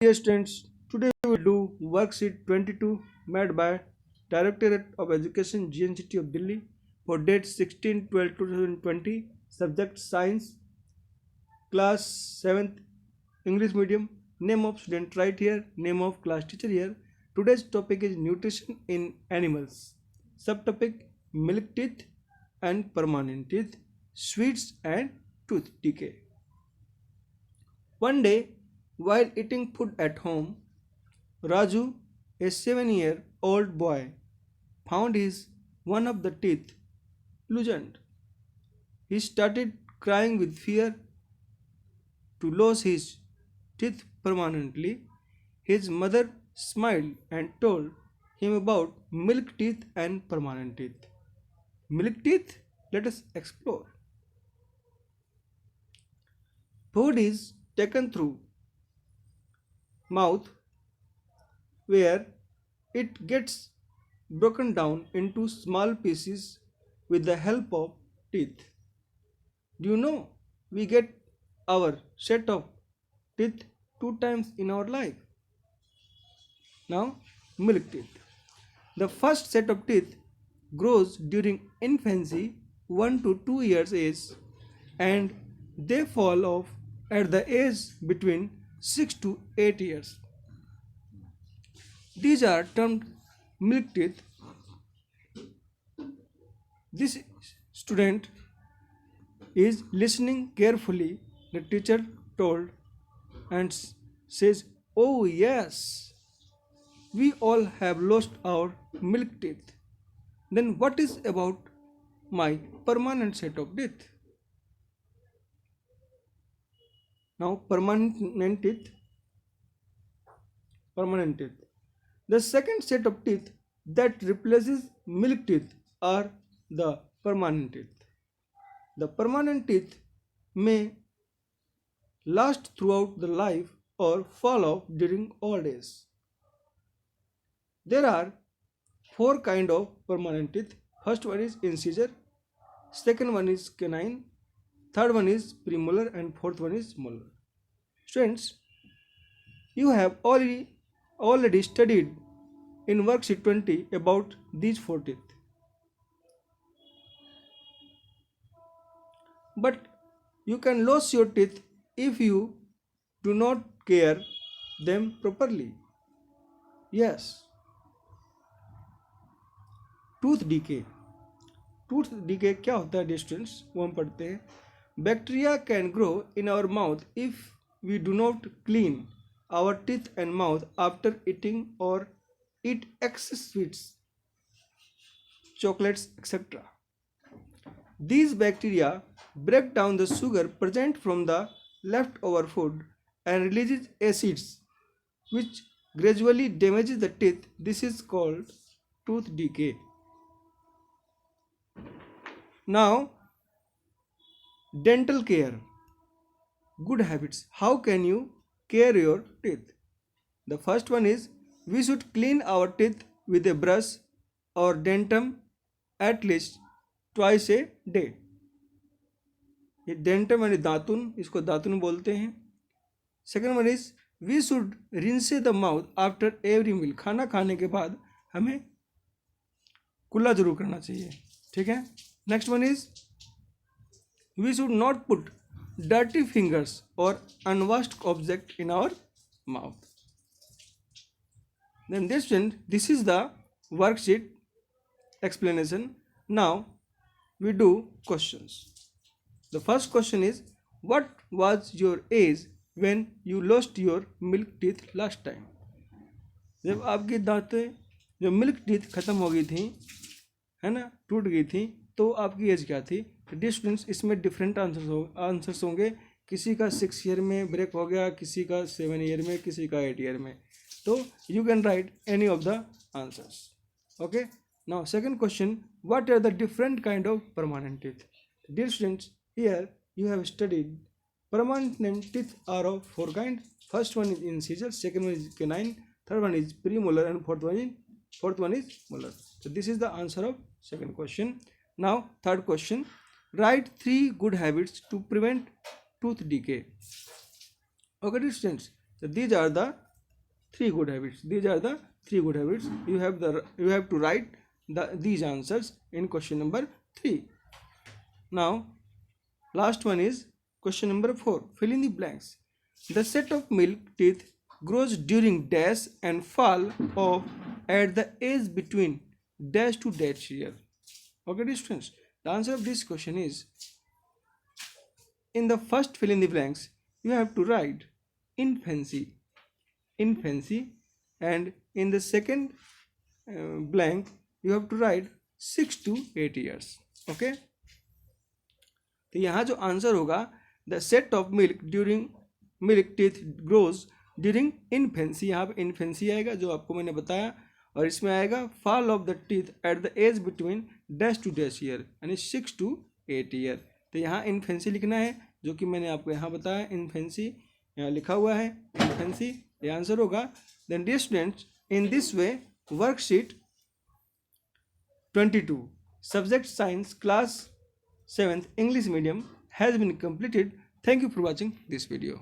Dear students, today we will do worksheet 22 made by Directorate of Education GNCT of Delhi for date 16/12/2020, subject science, class 7th English medium, name of student right here, name of class teacher here. Today's topic is nutrition in animals. Subtopic milk teeth and permanent teeth, sweets and tooth decay. One day, while eating food at home, Raju, a 7-year-old boy, found his one of the teeth loosened. He started crying with fear to lose his teeth permanently. His mother smiled and told him about milk teeth and permanent teeth. Milk teeth? Let us explore. Food is taken through mouth where it gets broken down into small pieces with the help of teeth. Do you know we get our set of teeth 2 times in our life? Now, milk teeth. The first set of teeth grows during infancy, 1 to 2 years age, and they fall off at the age between 6 to 8 years. These are termed milk teeth. This student is listening carefully, the teacher told, and says, "Oh, yes, we all have lost our milk teeth. Then what is about my permanent set of teeth?" Now, permanent teeth. The second set of teeth that replaces milk teeth are the permanent teeth. The permanent teeth may last throughout the life or fall off during old age. There are 4 kinds of permanent teeth. First one is incisor, second one is canine, third one is premolar, and fourth one is molar. Students, you have already studied in worksheet 20 about these 4 teeth. But you can lose your teeth if you do not care them properly. Yes. Tooth decay. Tooth decay क्या होता है dear students, वो हम पढ़ते हैं. Bacteria can grow in our mouth if we do not clean our teeth and mouth after eating और eat excess sweets, chocolates, etc. These bacteria break down the sugar present from the leftover food and releases acids which gradually damages the teeth. This is called tooth decay. Now, dental care. Good habits. How can you care your teeth? The first one is we should clean our teeth with a brush or dentum at least twice a day. ये डेंटम यानी दातुन, इसको दातुन बोलते हैं. Second one is we should rinse the mouth after every meal. खाना खाने के बाद हमें कुल्ला जरूर करना चाहिए. ठीक है. Next one is we should not put dirty fingers और unwashed object in our mouth. Then this is the worksheet explanation. Now we do questions. The first question is, what was your age when you lost your milk teeth last time? जब आपकी दांतें जो milk teeth खत्म हो गई थी, है ना, टूट गई थी, तो आपकी एज क्या थी? डियर स्टूडेंट्स, इसमें डिफरेंट आंसर्स होंगे. किसी का 6 ईयर में ब्रेक हो गया, किसी का 7 ईयर में, किसी का 8 ईयर में. So you can write any of the answers. Okay. Now second question, what are the different kind of permanent teeth? Dear students, here you have studied permanent teeth are of 4 kinds. First one is incisor, second one is canine, third one is premolar, and fourth one is molar. So this is the answer of second question. Now third question, write 3 good habits to prevent tooth decay. Okay, dear students, so these are the 3 good habits. These are the 3 good habits. You have to write these answers in question number 3. Now last one is question number 4. Fill in the blanks. The set of milk teeth grows during dash and fall off at the age between dash to dash year. Okay, dear students, the answer of this question is, in the first fill in the blanks you have to write infancy, and in the second blank you have to write 6 to 8 years. Okay, तो यहाँ जो answer होगा, the set of milk teeth grows during infancy, यहाँ पे infancy आएगा जो आपको मैंने बताया, और इसमें आएगा fall of the teeth at the age between dash to dash year, यानी 6 to 8 ईयर. तो यहाँ इन्फेंसी लिखना है, जो कि मैंने आपको यहाँ बताया. इन्फेंसी यहाँ लिखा हुआ है, इन्फेंसी ये आंसर होगा. Then dear students, in this way worksheet 22 subject science class 7th English medium has been completed. Thank you for watching this video.